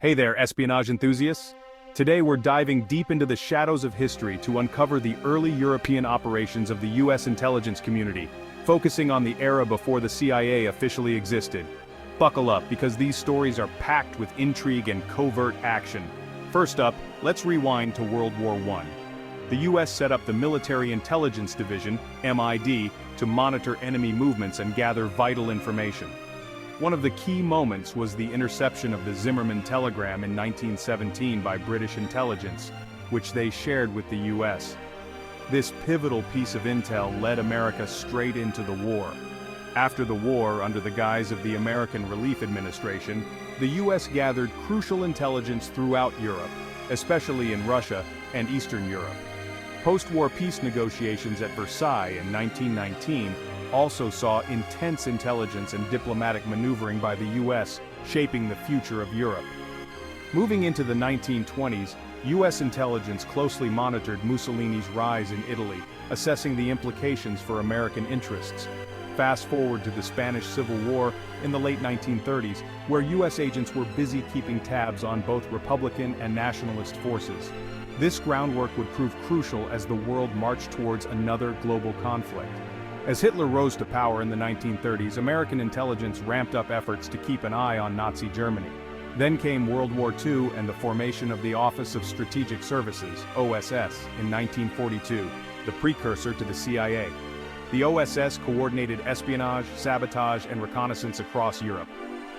Hey there, espionage enthusiasts! Today we're diving deep into the shadows of history to uncover the early European operations of the US intelligence community, focusing on the era before the CIA officially existed. Buckle up, because these stories are packed with intrigue and covert action. First up, let's rewind to World War I. The US set up the Military Intelligence Division, MID, to monitor enemy movements and gather vital information. One of the key moments was the interception of the Zimmermann telegram in 1917 by British intelligence, which they shared with the US. This pivotal piece of intel led America straight into the war. After the war, under the guise of the American Relief Administration, the US gathered crucial intelligence throughout Europe, especially in Russia and Eastern Europe. Post-war peace negotiations at Versailles in 1919 also saw intense intelligence and diplomatic maneuvering by the US, shaping the future of Europe. Moving into the 1920s, US intelligence closely monitored Mussolini's rise in Italy, assessing the implications for American interests. Fast forward to the Spanish Civil War in the late 1930s, where US agents were busy keeping tabs on both Republican and nationalist forces. This groundwork would prove crucial as the world marched towards another global conflict. As Hitler rose to power in the 1930s, American intelligence ramped up efforts to keep an eye on Nazi Germany. Then came World War II and the formation of the Office of Strategic Services, OSS, in 1942, the precursor to the CIA. The OSS coordinated espionage, sabotage, and reconnaissance across Europe.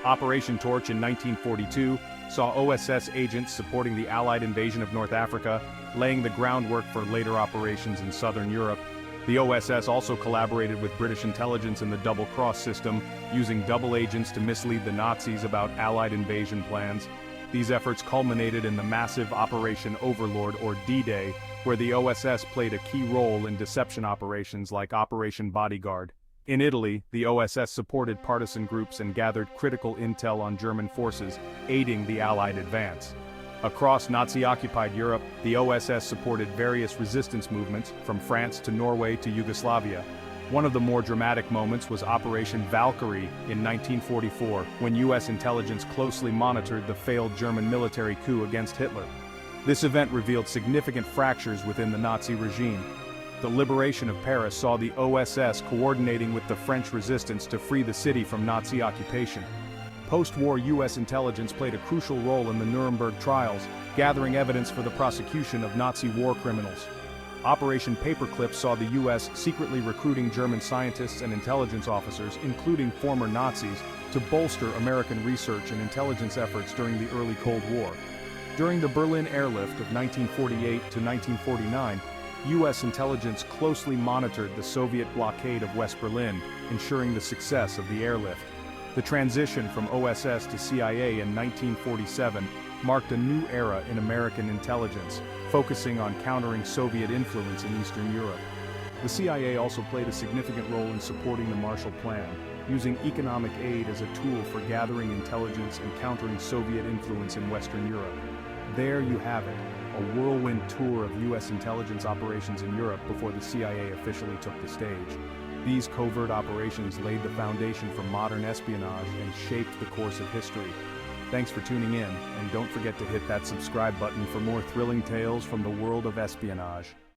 Operation Torch in 1942 saw OSS agents supporting the Allied invasion of North Africa, laying the groundwork for later operations in southern Europe. The OSS also collaborated with British intelligence in the double-cross system, using double agents to mislead the Nazis about Allied invasion plans. These efforts culminated in the massive Operation Overlord, or D-Day, where the OSS played a key role in deception operations like Operation Bodyguard. In Italy, the OSS supported partisan groups and gathered critical intel on German forces, aiding the Allied advance. Across Nazi-occupied Europe, the OSS supported various resistance movements, from France to Norway to Yugoslavia. One of the more dramatic moments was Operation Valkyrie in 1944, when US intelligence closely monitored the failed German military coup against Hitler. This event revealed significant fractures within the Nazi regime. The liberation of Paris saw the OSS coordinating with the French resistance to free the city from Nazi occupation. Post-war US intelligence played a crucial role in the Nuremberg trials, gathering evidence for the prosecution of Nazi war criminals. Operation Paperclip saw the US secretly recruiting German scientists and intelligence officers, including former Nazis, to bolster American research and intelligence efforts during the early Cold War. During the Berlin airlift of 1948 to 1949, US intelligence closely monitored the Soviet blockade of West Berlin, ensuring the success of the airlift. The transition from OSS to CIA in 1947 marked a new era in American intelligence, focusing on countering Soviet influence in Eastern Europe. The CIA also played a significant role in supporting the Marshall Plan, using economic aid as a tool for gathering intelligence and countering Soviet influence in Western Europe. There you have it, a whirlwind tour of US intelligence operations in Europe before the CIA officially took the stage. These covert operations laid the foundation for modern espionage and shaped the course of history. Thanks for tuning in, and don't forget to hit that subscribe button for more thrilling tales from the world of espionage.